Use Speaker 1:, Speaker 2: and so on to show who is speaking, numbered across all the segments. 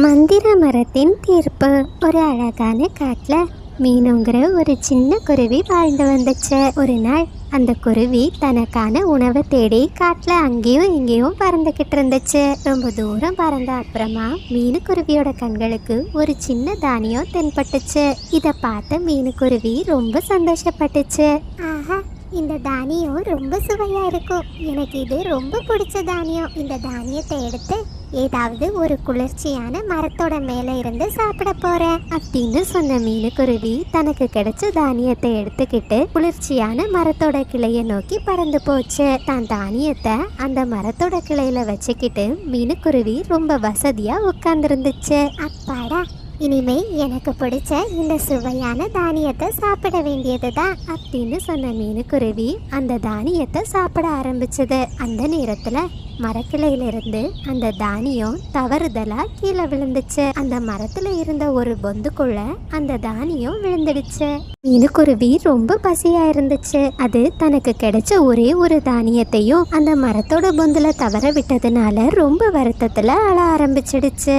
Speaker 1: மந்திர மரத்தின் தீர்ப்பு. ஒரு அழகான காட்டுல மீனுங்கிற ஒரு சின்ன குருவி வாழ்ந்து வந்துச்சு. ஒரு நாள் அந்த குருவி தனக்கான உணவை தேடி காட்டுல அங்கேயும் இங்கேயும் பறந்துகிட்டு இருந்துச்சு. ரொம்ப தூரம் பறந்த அப்புறமா மீனுக்குருவியோட கண்களுக்கு ஒரு சின்ன தானியம் தென்பட்டுச்சு. இத பார்த்த மீனுக்குருவி ரொம்ப சந்தோஷப்பட்டுச்சு. ஆஹா, இந்த தானியம் ரொம்ப சுவையா இருக்கும். எனக்கு இது ரொம்ப பிடிச்ச தானியம். இந்த தானியத்தை எடுத்து ஏதாவது ஒரு குளிர்ச்சியான மரத்தோட மேல இருந்து சாப்பிட போறேன் அப்படின்னு சொன்ன மீனுக்குருவி தனக்கு கிடைச்ச தானியத்தை எடுத்துக்கிட்டு குளிர்ச்சியான மரத்தோட கிளைய நோக்கி பறந்து போச்சு. தான் தானியத்தை அந்த மரத்தோட கிளையில வச்சுக்கிட்டு மீனுக்குருவி ரொம்ப வசதியா உட்கார்ந்துருந்துச்சு. அப்பாடா, இனிமே எனக்கு பிடிச்ச இந்த சுவையான தானியத்தை சாப்பிட வேண்டியதுதான் அப்படின்னு சொன்ன மீனுக்குருவி அந்த தானியத்தை சாப்பிட ஆரம்பிச்சது. அந்த நேரத்துல மரக்கிளையிலிருந்து அந்த தானியம் தவறுதலா கீழே விழுந்துச்சு. அந்த மரத்துல இருந்த ஒரு பொந்துக்குள்ள அந்த தானியம் விழுந்துடுச்சு. மீனுக்குருவி ரொம்ப பசியா இருந்துச்சு. அது தனக்கு கிடைச்ச ஒரே ஒரு தானியத்தையும் அந்த மரத்தோட பொந்துல தவற விட்டதுனால ரொம்ப வருத்தத்துல அழ ஆரம்பிச்சிடுச்சு.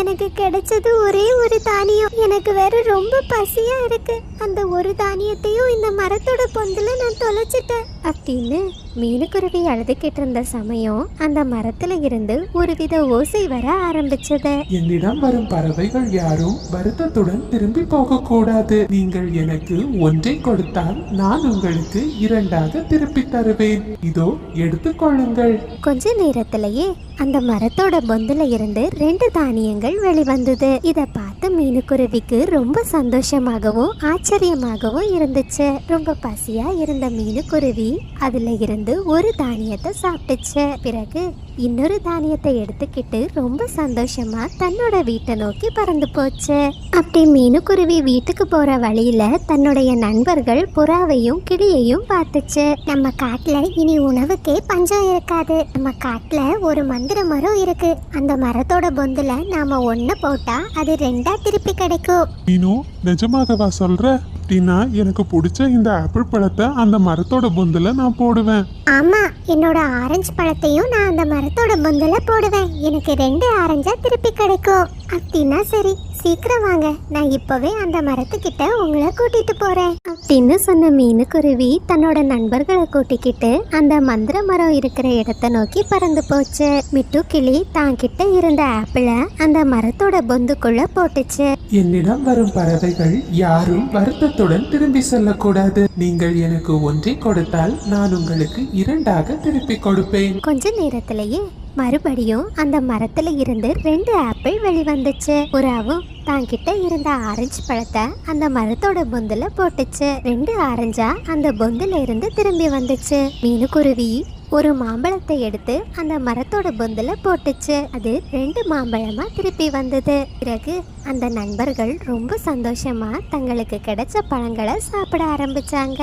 Speaker 1: எனக்கு கிடைச்சது ஒரே ஒரு தானியம், எனக்கு வேற ரொம்ப பசியா இருக்கு. அந்த ஒரு தானியத்தையும் இந்த மரத்தோட பொந்துல நான் தொலைச்சிட்டேன் அப்படின்னு மீனுக்குருவி அழுதுகிட்டு இருந்த சமயம் அந்த மரத்துல இருந்து ஒருவித ஓசை வர ஆரம்பிச்சது.
Speaker 2: என்னிடம் வரும் பறவைகள் யாரும் வருத்தத்துடன் திரும்பி போக கூடாது. நீங்கள் எனக்கு ஒன்றை கொடுத்தால் நான் உங்களுக்கு இரண்டாக திருப்பி தருவேன். இதோ எடுத்துக்கொள்ளுங்கள்.
Speaker 1: கொஞ்ச நேரத்திலேயே அந்த மரத்தோட பொந்துல இருந்து 2 தானியங்கள் வெளிவந்தது. இத பார்த்து மீனுக்குருவிக்கு ரொம்ப சந்தோஷமாகவும் ஆச்சரியமாகவும் இருந்துச்சு. ரொம்ப பசியா இருந்த மீனுக்குருவி அதுல இருந்து ஒரு தானியத்தை சாப்பிட்டுச்சு. பிறகு இன்னொரு தானியத்தை எடுத்துக்கிட்டு ரொம்ப சந்தோஷமா தன்னோட வீட்டை நோக்கி பறந்து போச்சு. அப்படி மீனுக்குருவி வீட்டுக்கு போற வழியில தன்னுடைய நண்பர்கள் புறாவையும் கிளியையும் பார்த்துச்சு. நம்ம காட்டுல இனி உணவுக்கே பஞ்சம் இருக்காது. நம்ம காட்டுல ஒரு மந்திர மரம் இருக்கு. அந்த மரத்தோட பொந்துல நாம ஒண்ணு போட்டா அது 2ஆ திருப்பி கிடைக்கும்.
Speaker 2: மீனு, நிஜமாகவா சொல்ற? அப்படின்னா எனக்கு பிடிச்ச இந்த ஆப்பிள் பழத்தை அந்த மரத்தோட பொந்துல நான் போடுவேன்.
Speaker 1: ஆமா, என்னோட ஆரஞ்சு பழத்தையும் நான் அந்த மரத்தோட பொந்துல போடுவேன். எனக்கு 2 ஆரஞ்சா திருப்பி கிடைக்கும். அப்படின்னா சரி, சீக்கிரம் வாங்க, நான் இப்பவே அந்த மரத்துக்கிட்ட உங்களை கூட்டிட்டு போறேன் அப்படின்னு சொன்ன மீனுக்குருவி தன்னோட நண்பர்களை கூட்டிக்கிட்டு அந்த மந்திர மரம் இருக்கிற இடத்த நோக்கி பறந்து போச்சு. மிட்டு கிளி தான் கிட்ட இருந்த ஆப்பிளை அந்த மரத்தோட பொந்துக்குள்ள போட்டுச்சு.
Speaker 2: என்னிடம் வரும் பறவைகள் யாரும் வருத்தத்துடன் திரும்பி செல்லக்கூடாது. நீங்கள் எனக்கு ஒன்றை கொடுத்தால் நான் உங்களுக்கு இரண்டாக திருப்பி கொடுப்பேன்.
Speaker 1: கொஞ்ச நேரத்திலேயே மறுபடியும் அந்த மரத்துல இருந்து 2 ஆப்பிள் வெளிவந்துச்சு. புறாவும் தான் கிட்ட இருந்த ஆரஞ்சு பழத்தை அந்த மரத்தோட பொந்துல போட்டுச்சு. 2 ஆரஞ்சா அந்த பொந்துல இருந்து திரும்பி வந்துச்சு. மீனுக்குருவி ஒரு மாம்பழத்தை எடுத்து அந்த மரத்தோட பொந்துல போட்டுச்சு. அது 2 மாம்பழமா திருப்பி வந்தது. பிறகு அந்த நண்பர்கள் ரொம்ப சந்தோஷமா தங்களுக்கு கிடைச்ச பழங்களை சாப்பிட ஆரம்பிச்சாங்க.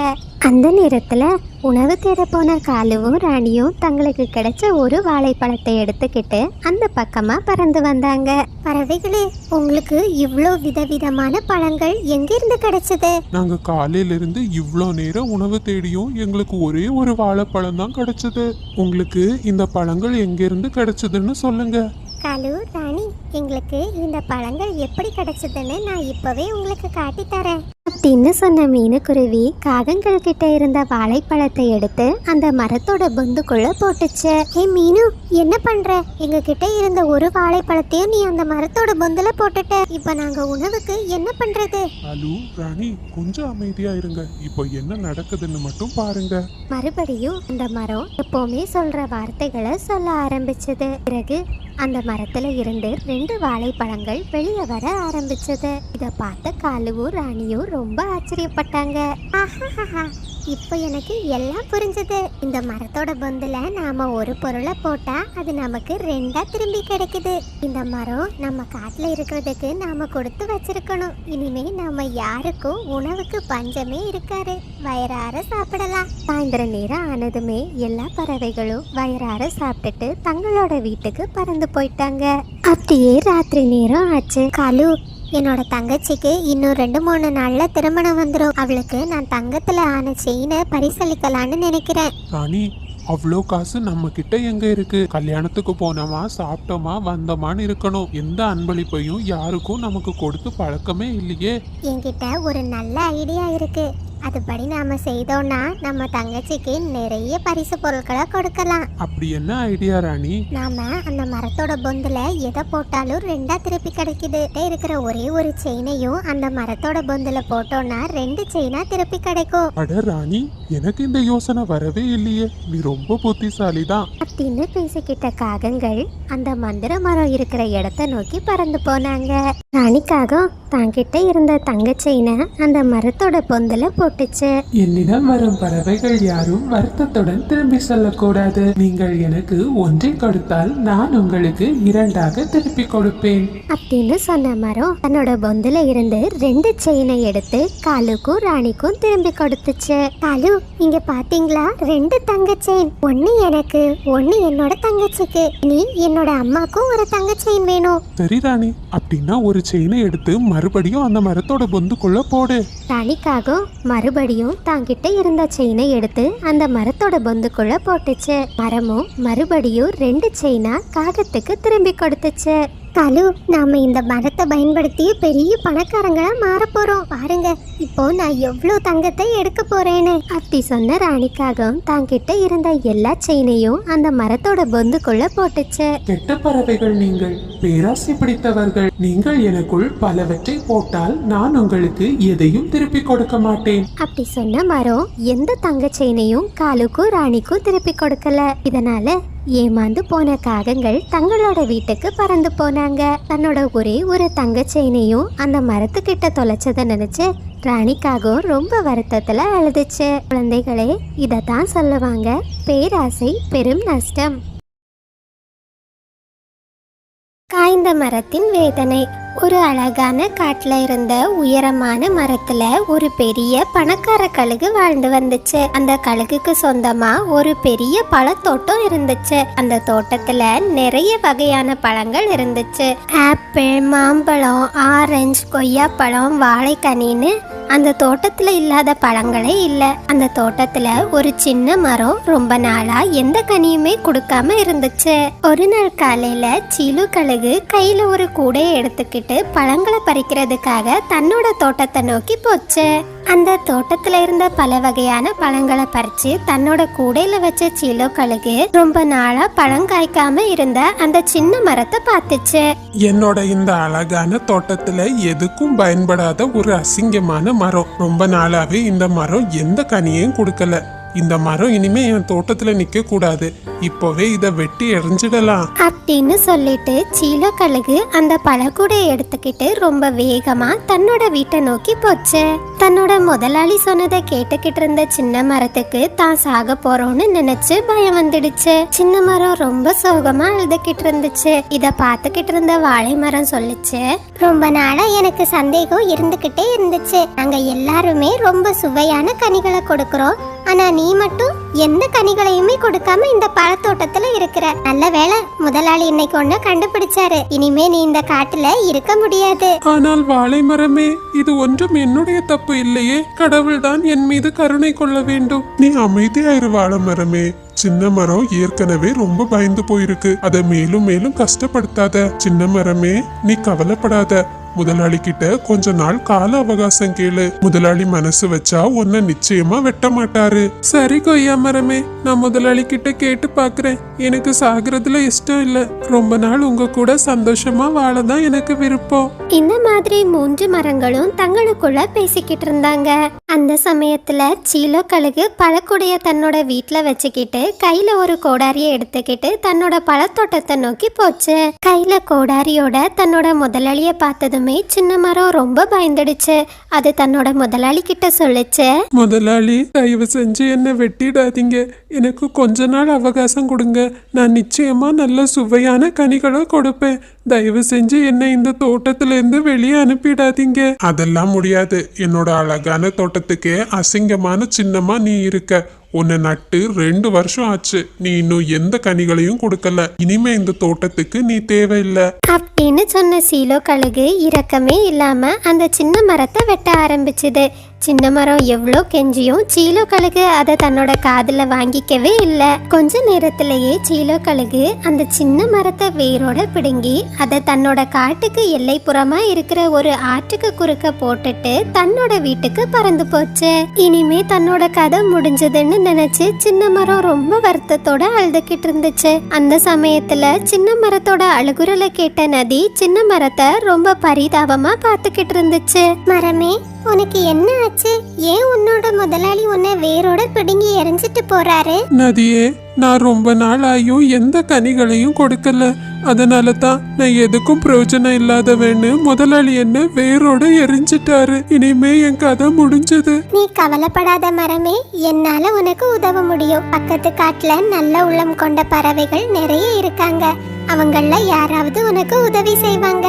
Speaker 1: அந்த நேரத்துல உணவு தேட போன காலுவும் ராணியும் தங்களுக்கு கிடைச்ச ஒரு வாழைப்பழத்தை எடுத்துக்கிட்டு அந்த பக்கமா பறந்து வந்தாங்க. பறவைகளே, உங்களுக்கு இவ்ளோ விதவிதமான பழங்கள் எங்கிருந்து கிடைச்சது?
Speaker 2: நாங்க காலையில இருந்து இவ்ளோ நேரம் உணவு தேடியும் எங்களுக்கு ஒரே ஒரு வாழைப்பழம் தான் கிடைச்சது. உங்களுக்கு இந்த பழங்கள் எங்கிருந்து கிடைச்சதுன்னு சொல்லுங்க.
Speaker 1: காலு, ராணி, எங்களுக்கு இந்த பழங்கள் எப்படி கிடைச்சதுன்னு நான் இப்பவே உங்களுக்கு காட்டி தரேன் அப்படின்னு சொன்ன மீனுக்குருவி காகங்கள் கிட்ட இருந்த வாழைப்பழத்தை எடுத்து அந்த மரத்தோட பொந்துக்குள்ள போட்டுச்சு. ஏ மீனு, என்ன பண்ற? எங்க கிட்ட இருந்த ஒரு வாழைப்பழத்தையும் நீ அந்த மரத்தோட பொந்துல போட்டுட்ட. இப்ப நாங்க உணவுக்கு என்ன பண்றது?
Speaker 2: அலு, ராணி, கொஞ்சம் அமைதியா இருங்க. இப்போ என்ன நடக்குதுன்னு மட்டும் பாருங்க.
Speaker 1: மறுபடியும் அந்த மரம் எப்பவுமே சொல்ற வார்த்தைகளை சொல்ல ஆரம்பிச்சது. பிறகு அந்த மரத்துல இருந்து 2 வாழைப்பழங்கள் வெளியே வர ஆரம்பிச்சது. இத பார்த்த காலுவும் ராணியும் ரொம்ப ஆச்சரியப்பட்டாங்க. இப்போ எனக்கு எல்லாம் புரிஞ்சது. இந்த மரத்தோட பொந்துல நாம ஒரு பொருளை போட்டா அது நமக்கு 2ஆ திரும்பி கிடைக்குது. இந்த மரம் நம்ம காட்டுல இருக்கிறதுக்கு நாம கொடுத்து வச்சிருக்கணும். இனிமே நாம யாருக்கும் உணவுக்கு பஞ்சமே இருக்காது. வயிறார சாப்பிடலாம். சாயந்தர நேரம் ஆனதுமே எல்லா பறவைகளும் வயிறார சாப்பிட்டுட்டு தங்களோட வீட்டுக்கு பறந்து போயிட்டாங்க. அப்படியே ராத்திரி நேரம் ஆச்சு. காலு, என்னோட தங்கச்சிக்கு இன்னும் 2-3 நாள்ல திருமணம் வந்துடும். அவளுக்கு நான் தங்கத்துல ஆன செயினை பரிசளிக்கலான்னு நினைக்கிறேன்.
Speaker 2: ராணி, அவ்வளோ காசு நம்ம கிட்ட எங்க இருக்கு? கல்யாணத்துக்கு போனோமா, சாப்பிட்டோமா, வந்தோமான்னு இருக்கணும். எந்த அன்பளிப்பையும் யாருக்கும் நமக்கு கொடுத்து பழக்கமே இல்லையே.
Speaker 1: என்கிட்ட ஒரு நல்ல ஐடியா இருக்கு. அதுபடி நாம செய்தோம்னா நம்ம தங்கச்சிக்கு நிறைய பரிசு பொருட்களை கொடுக்கலாம்.
Speaker 2: அப்படி என்ன ஐடியா ராணி?
Speaker 1: நாம அந்த மரத்தோட பொந்துல எதை போட்டாலும் ரெண்டா திருப்பி கிடைக்குது. இருக்கிற ஒரே ஒரு செயினையும் அந்த மரத்தோட பொந்துல போட்டோம்னா 2 செயினா திருப்பி கிடைக்கும்.
Speaker 2: அட ராணி, எனக்கு இந்த யோசனை வரவே இல்லையே. நீ ரொம்ப புத்திசாலி தான்.
Speaker 1: அப்படின்னு பேசிக்கிட்ட காகங்கள் அந்த மந்திர மரம் இருக்கிற இடத்த நோக்கி பறந்து போனாங்க. ராணிக்காகம் தாங்கிட்ட இருந்த தங்க செயினை அந்த மரத்தோட பொந்துல போட்டுச்சு.
Speaker 2: என்னிடம் வரும் பறவைகள் யாரும் வருத்தத்துடன் திரும்பி செல்லக்கூடாது. நீங்கள் எனக்கு ஒன்றை கொடுத்தால் நான் உங்களுக்கு 2ஆக திருப்பி கொடுப்பேன்
Speaker 1: அப்படின்னு சொன்ன மரம் தன்னோட பொந்துல இருந்து 2 செயினை எடுத்து காலுக்கும் ராணிக்கும் திரும்பி கொடுத்துச்சு. காலு, இங்க பாத்தீங்களா? 2 தங்க செயின். ஒன்னு எனக்கு, ஒன்னு என்னோட தங்கச்சிக்கு. நீ என்னோட அம்மாக்கும் ஒரு தங்க செயின் வேணும்.
Speaker 2: சரி ராணி, அப்படின்னா ஒரு செயினை எடுத்து மறுபடியும் அந்த மரத்தோட பொந்துக்குள்ள போடு.
Speaker 1: ராணிக்காகவும் மறுபடியும் தாங்கிட்ட இருந்த செயினை எடுத்து அந்த மரத்தோட பொந்துக்குள்ள போட்டுச்சு. மரமும் மறுபடியும் 2 செயினா காகத்துக்கு திரும்பி கொடுத்துச்சு. காலு, நாம இந்த மரத்தை பயன்படுத்தி பெரிய பணக்காரங்களா மாற போறோம். பாருங்க, இப்போ நான் எவ்வளவு தங்கத்தை எடுக்க போறேன்னு. அப்படி சொன்ன ராணிக்காகவும் தாங்கிட்ட இருந்த எல்லா செயினையும் அந்த மரத்தோட பொந்துக்குள்ள போட்டுச்சு.
Speaker 2: கெட்ட பறவைகள் நீங்கள், பேராசை பிடித்தவர்கள். நீங்கள் எனக்குள் பலவற்றை போட்டால் நான் உங்களுக்கு எதையும் திருப்பி கொடுக்க மாட்டேன்.
Speaker 1: அப்படி சொன்ன மரம் எந்த தங்க செயினையும் காலுக்கும் ராணிக்கும் திருப்பி கொடுக்கல. இதனால ஏமாந்து போன காகங்கள் தங்களோட வீட்டுக்கு பறந்து போனாங்க. தன்னோட ஒரே ஒரு தங்க செயினையும் அந்த மரத்துக்கிட்ட தொலைச்சதை நினைச்சு ராணிக்காகவும் ரொம்ப வருத்தத்துல அழுதுச்சு. குழந்தைகளே, இதைத்தான் சொல்லுவாங்க, பேராசை பெரும் நஷ்டம். காய்ந்த மரத்தின் வேதனை. ஒரு அழகான காட்டுல இருந்த உயரமான மரத்துல ஒரு பெரிய பணக்கார கழுகு வாழ்ந்து வந்துச்சு. அந்த கழுகுக்கு சொந்தமா ஒரு பெரிய பழத்தோட்டம் இருந்துச்சு. அந்த தோட்டத்துல நிறைய வகையான பழங்கள் இருந்துச்சு. ஆப்பிள், மாம்பழம், ஆரஞ்சு, கொய்யாப்பழம், வாழைக்கனின்னு அந்த தோட்டத்துல இல்லாத பழங்களே இல்ல. அந்த தோட்டத்துல ஒரு சின்ன மரம் ரொம்ப நாளா எந்த கனியுமே கொடுக்காம இருந்துச்சு. ஒரு நாள் காலையில சீலு கழுகு கையில ஒரு கூடையை எடுத்துக்கிட்டு பழங்களை பறிக்கிறதுக்காக தன்னோட தோட்டத்தை நோக்கி போச்சு. அந்த தோட்டத்துல இருந்த பல வகையான பழங்களை பறிச்சு தன்னோட கூடையில வச்ச சீலோ கழுகு ரொம்ப நாளா பழம் காய்க்காம இருந்த அந்த சின்ன மரத்தை பார்த்துச்சு.
Speaker 2: என்னோட இந்த அழகான தோட்டத்துல எதுக்கும் பயன்படாத ஒரு அசிங்கமான மரம். ரொம்ப நாளாவே இந்த மரம் எந்த கனியையும் கொடுக்கல. இந்த மரம் இனிமே என் தோட்டத்துல நிக்க கூடாது. இப்போவே இத வெட்டி எறிஞ்சிடலாம்
Speaker 1: அப்படின்னு சொல்லிட்டு சீலோ கழுகு அந்த பழக்கூடையை எடுத்துக்கிட்டு ரொம்ப வேகமா தன்னோட வீட்டை நோக்கி போச்சு. தன்னோட முதலாளி சொன்னதை கேட்டுக்கிட்டு இருந்த சின்ன மரத்துக்கு தான் சாக போறோம்னு நினைச்சு பயம் வந்துடுச்சு. சின்ன மரம் ரொம்ப சோகமா அழுதுகிட்டு இருந்துச்சு. இத பாத்துக்கிட்டு இருந்த வாழை மரம் சொல்லுச்சு, ரொம்ப நாளா எனக்கு சந்தேகம் இருந்துகிட்டே இருந்துச்சு. நாங்க எல்லாருமே ரொம்ப சுவையான கனிகளை கொடுக்கறோம், ஆனா நீ மட்டும் எந்த கனிகளையுமே கொடுக்காம இந்த பழத்தோட்டத்துல இருக்கிற. நல்ல வேளை முதலாளி இன்னைக்கு ஒண்ணு கண்டுபிடிச்சாரு. இனிமே நீ இந்த காட்டுல இருக்க முடியாது.
Speaker 2: ஆனால் வாழை மரமே, இது ஒன்றும் என்னுடைய தப்பு இல்லையே. கடவுள் தான் என் மீது கருணை கொள்ள வேண்டும். நீ அமைதியாயிரு வாழை மரமே. சின்ன மரம் ஏற்கனவே ரொம்ப பயந்து போயிருக்கு. அதை மேலும் மேலும் கஷ்டப்படுத்தாத. சின்ன மரமே, நீ கவலைப்படாத. முதலாளி கிட்ட கொஞ்ச நாள் கால அவகாசம் கேளு. முதலாளி மனசு வச்சா உன்னை நிச்சயமா வெட்ட மாட்டாரு. சரி கொய்யா மரமே, நான் முதலாளி கிட்ட கேட்டு பாக்குறேன். எனக்கு சாகுறதுல இஷ்டம் இல்ல. ரொம்ப நாள் உங்க கூட சந்தோஷமா வாழதான் எனக்கு விருப்பம்.
Speaker 1: இந்த மாதிரி 3 மரங்களும் தங்களுக்குள்ள பேசிக்கிட்டு இருந்தாங்க. அந்த சமயத்துல சீலோ கழுகு பழக்குடைய தன்னோட வீட்டுல வச்சுக்கிட்டு கையில ஒரு கோடாரியை எடுத்துக்கிட்டு தன்னோட பழத்தோட்டத்தை நோக்கி போச்சு. கையில கோடாரியோட தன்னோட முதலாளிய பார்த்ததுமே சின்ன மரம் ரொம்ப பயந்துடுச்சு. அது தன்னோட முதலாளி கிட்ட சொல்லுச்சு,
Speaker 2: முதலாளி, தயவு செஞ்சு என்ன வெட்டிடாதீங்க. எனக்கு கொஞ்ச நாள் அவகாசம் கொடுங்க. நான் நிச்சயமா நல்ல சுவையான கனிகளை கொடுப்பேன். தயவு செஞ்சு என்னை இந்த தோட்டத்துல இருந்து வெளியே அனுப்பிடாதீங்க. அதெல்லாம் முடியாது. என்னோட அழகான தோட்டத்துக்கே அசிங்கமான சின்னமா நீ இருக்க. உன்னை நட்டு 2 வருஷம் ஆச்சு. நீ இன்னும் எந்த கனிகளையும் கொடுக்கல. இனிமே இந்த தோட்டத்துக்கு நீ தேவையில்லை
Speaker 1: அப்படின்னு சொன்ன சீலோ கழுகு இரக்கமே இல்லாம அந்த சின்ன மரத்தை வெட்ட ஆரம்பிச்சுது. சின்ன மரம் எவ்வளோ கெஞ்சியும் சீலோ கழுகு அதை தன்னோட காதுல வாங்கிக்கவே இல்லை. கொஞ்ச நேரத்திலேயே சீலோ கழுகு அந்த சின்ன மரத்தை வேரோட பிடுங்கி அதை தன்னோட காட்டுக்கு எல்லைப்புறமா இருக்கிற ஒரு ஆற்றுக்கு குறுக்க போட்டுட்டு தன்னோட வீட்டுக்கு பறந்து போச்சு. இனிமே தன்னோட கதை முடிஞ்சதுன்னு நினைச்சு சின்ன மரம் ரொம்ப வருத்தத்தோட அழுதுகிட்டு இருந்துச்சு. அந்த சமயத்துல சின்ன மரத்தோட அழுகுரலை கேட்ட நதி சின்ன மரத்தை ரொம்ப பரிதாபமா பார்த்துக்கிட்டு இருந்துச்சு. மரமே, உனக்கு என்ன ஆச்சு? ஏன் உன்னோட முதலாளி உன்னை வேரோட பிடுங்கி எரிஞ்சிட்டு போறாரு?
Speaker 2: நதியே, நான் ரொம்ப நாள் ஆயும் எந்த கனிகளையும் கொடுக்கல. அதனால தான் நான் எதுக்கும் பிரயோஜனம் இல்லாதவன்னு முதலாளி என்ன வேரோட எரிஞ்சிட்டாரு. இனிமே என் கதை முடிஞ்சது.
Speaker 1: நீ கவலைப்படாத மரமே, என்னால உனக்கு உதவ முடியும். பக்கத்து காட்டுல நல்ல உள்ளம் கொண்ட பறவைகள் நிறைய இருக்காங்க. அவங்கள யாராவது உனக்கு உதவி செய்வாங்க.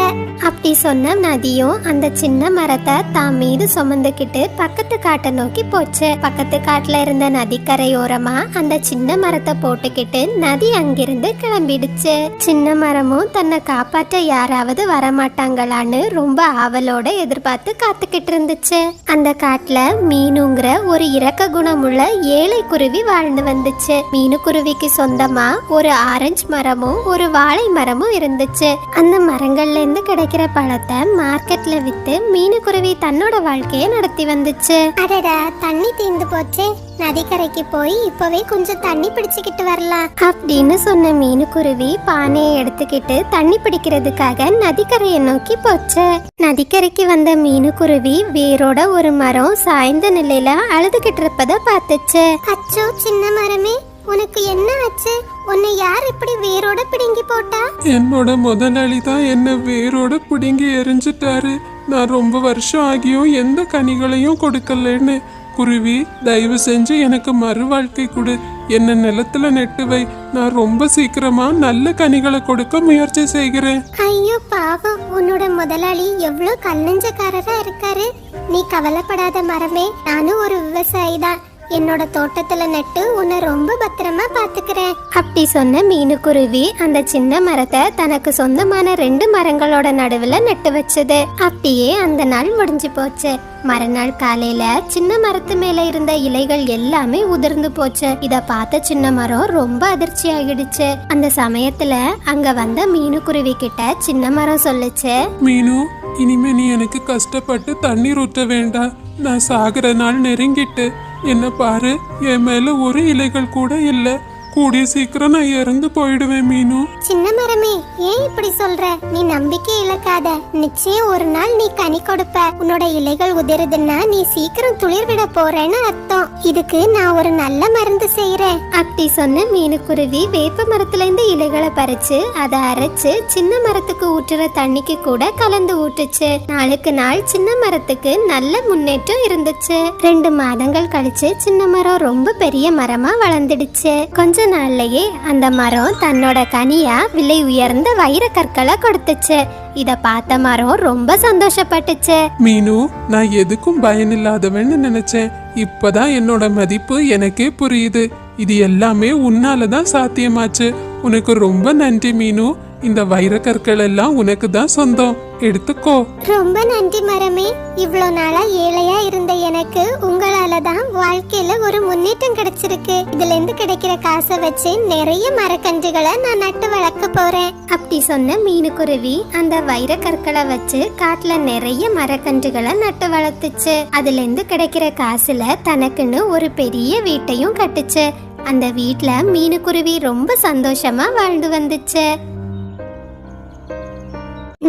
Speaker 1: அப்படி சொன்ன நதியும் அந்த சின்ன மரத்தை தான் மீது சுமந்துக்கிட்டு பக்கத்து காட்டை நோக்கி போச்சு. பக்கத்து காட்டுல இருந்த நதிக்கரையோரமா அந்த சின்ன மரத்தை போட்டுக்கிட்டு நதி அங்கிருந்து கிளம்பிடுச்சு. சின்ன மரமும் தன்னை காப்பாற்ற யாராவது வரமாட்டாங்களான்னு ரொம்ப ஆவலோட எதிர்பார்த்து காத்துக்கிட்டு இருந்துச்சு. அந்த காட்டுல மீனுங்கிற ஒரு இரக்க குணமுள்ள ஏழை குருவி வாழ்ந்து வந்துச்சு. மீனு குருவிக்கு சொந்தமா ஒரு ஆரஞ்சு மரமும் ஒரு வாழை மரமும் இருந்துச்சு. அந்த மரங்கள்ல இருந்து கிடைக்கிற பழத்தை மார்க்கெட்ல வித்து மீனுக்குருவி தன்னோட வாழ்க்கையை நடத்தி வந்துச்சு. அடடா, தண்ணி தீர்ந்து போச்சு. நதிக்கரைக்கு போய் இப்பவே கொஞ்சம் தண்ணி பிடிச்சுக்கிட்டு வரலாம் அப்படின்னு சொன்ன மீனுக்குருவி பானையை எடுத்துக்கிட்டு தண்ணி பிடிக்கிறதுக்காக நதிக்கரையை நோக்கி போச்சு. நதிக்கரைக்கு வந்த மீனுக்குருவி வேரோட ஒரு மரம் சாய்ந்த நிலையில அழுதுகிட்டு இருப்பத பார்த்துச்சு. அச்சோ சின்ன மரமே, உனக்கு என்ன ஆச்சு? உன்னை யார் இப்படி வேரோட பிடுங்கி போட்டா?
Speaker 2: என்னோட முதலாளி தான் என்ன வேரோட பிடுங்கி எரிஞ்சிட்டாரு. நான் ரொம்ப வருஷம் ஆகியும் எந்த கனிகளையும் கொடுக்கலன்னு. குருவி, தயவு செஞ்சு எனக்கு மறு வாழ்க்கை கொடு. என்ன நிலத்துல நெட்டு வை. நான் ரொம்ப சீக்கிரமா நல்ல கனிகளை கொடுக்க முயற்சி செய்கிறேன்.
Speaker 1: ஐயோ பாவம், உன்னோட முதலாளி எவ்வளவு கல்லஞ்சக்காரரா இருக்காரு. நீ கவலைப்படாத மரமே, நானும் ஒரு விவசாயி தான். என்னோட தோட்டத்துல நட்டு உன்னை ரொம்ப பத்திரமா பாத்துக்கிறேன். அப்படி சொன்ன மீனுக்குருவி அந்த சின்ன மரத்தை தனக்கு சொந்தமான 2 மரங்களோட நடுவுல நட்டு வச்சது. அப்படியே அந்த நாள் முடிஞ்சு போச்சு. மறுநாள் காலையில சின்ன மரத்து மேல இருந்த இலைகள் எல்லாமே உதிர்ந்து போச்சு. இத பார்த்த சின்ன மரம் ரொம்ப அதிர்ச்சி ஆகிடுச்சு. அந்த சமயத்துல அங்க வந்த மீனுக்குருவி கிட்ட சின்ன மரம் சொல்லுச்சு,
Speaker 2: மீனு, இனிமே நீ எனக்கு கஷ்டப்பட்டு தண்ணீர் ஊற்ற வேண்டாம். நான் சாகுற நாள் நெருங்கிட்டு. என்ன பாரு, என் மேல ஒரு இலைகள் கூட இல்ல. கூடிய சீக்கிரம் நான் இறந்து போயிடுவேன் மீனு.
Speaker 1: சின்ன மரமே, ஏன் இப்படி சொல்ற? நீ நம்பிக்கை இழக்காத. நிச்சயம் ஒரு நாள் நீ கனி கொடுப்ப. உன்னோட இலைகள் உதிருதுன்னா நீ சீக்கிரம் துளிர் விட போறேன்னு அர்த்தம். இதுக்கு நான் ஒரு நல்ல மருந்து செய்யறேன். அப்படி சொன்ன மீனுக்குருவி வேப்ப மரத்துல இருந்து இலைகளை பறிச்சு அதை அரைச்சு சின்ன மரத்துக்கு ஊற்றுற தண்ணிக்கு கூட கலந்து ஊட்டுச்சு. நாளுக்கு நாள் சின்ன மரத்துக்கு நல்ல முன்னேற்றம் இருந்துச்சு. 2 மாதங்கள் கழிச்சு சின்ன மரம் ரொம்ப பெரிய மரமா வளர்ந்துடுச்சு. கொஞ்ச நாள்லயே அந்த மரம் தன்னோட கனியா விலை உயர்ந்த வைர கற்களை கொடுத்துச்சு. இத பார்த்த மரம் ரொம்ப சந்தோஷப்பட்டுச்சு.
Speaker 2: மீனு, நான் எதுக்கும் பயனில்லாதவன்னு நினைச்சேன். இப்பதான் என்னோட மதிப்பு எனக்கே புரியுது. இது எல்லாமே உன்னாலதான் சாத்தியமாச்சு. உனக்கு ரொம்ப நன்றி மீனு. இந்த வைர கற்கள் எல்லாம் உனக்கு தான் சொந்தம். எடுத்துக்கோ.
Speaker 1: ரொம்ப நன்றி மரமே. இவ்வளவு நாளா ஏழையா இருந்த எனக்கு உங்களால தான் வாழ்க்கையில ஒரு முன்னேற்றம் கிடைச்சிருக்கு. இதுல இருந்து கிடைக்கிற காசை வச்சு நிறைய மரக்கன்றுகளை நான் நட்டு வளர்க்க போறேன். அப்படி சொன்ன மீனுக்குருவி அந்த வைர கற்களை வச்சு காட்டுல நிறைய மரக்கன்றுகளை நட்டு வளர்த்துச்சு. அதுல இருந்து கிடைக்கிற காசுல தனக்குன்னு ஒரு பெரிய வீட்டையும் கட்டுச்சு. அந்த வீட்ல மீனுக்குருவி ரொம்ப சந்தோஷமா வாழ்ந்து வந்துச்சு.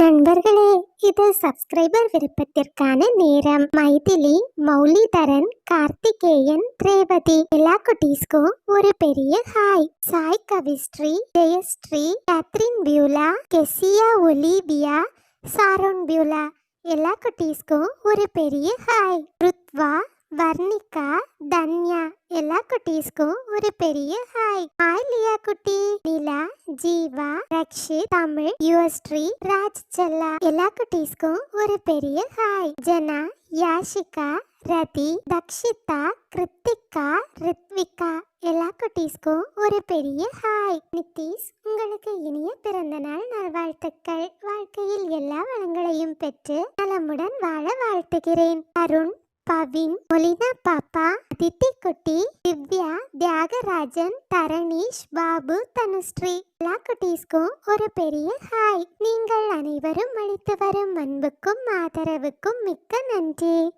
Speaker 1: நண்பர்களே, இது சப்ஸ்கிரைபர் விருப்பத்திற்கான நேரம். மைதிலி, மௌலிதரன், கார்த்திகேயன், ரேவதி எல்லா குட்டீஸ்க்கும் ஒரு பெரிய hi. Sai Kavisri, Jayasri, Catherine Beulah, Keziah Olivia, Sharon Beulah எல்லா குட்டீஸ்க்கும் ஒரு பெரிய ஹாய். ருத்வா, வர்ணிகா, தன்யா எல்லா குட்டீஸ்க்கும் ஒரு பெரிய ஹாய். ஹாய் லியா குட்டி, நிலா, ஜீவா, ரக்ஷித், தமிழ், யுவஸ்ரீ, ராஜ் செல்லா எல்லா குட்டீஸ்க்கும் ஒரு பெரிய ஹாய். ஜனா, யாஷிகா, ரதி, தக்ஷிதா, கிருத்திகா, ரித்விகா எல்லா குட்டீஸ்க்கும் ஒரு பெரிய ஹாய். நிதிஷ், உங்களுக்கு இனிய பிறந்த நாள் நல்வாழ்த்துக்கள். வாழ்க்கையில் எல்லா வளங்களையும் பெற்று நலமுடன் வாழ வாழ்த்துகிறேன். அருண், பவின், ஒலினா பாப்பா, அதித்தி குட்டி, திவ்யா, தியாகராஜன், தரணீஷ், பாபு, தனுஸ்ரீ எல்லா குட்டீஸ்க்கும் ஒரு பெரிய ஹாய். நீங்கள் அனைவரும் அளித்து வரும் அன்புக்கும் ஆதரவுக்கும் மிக்க நன்றி.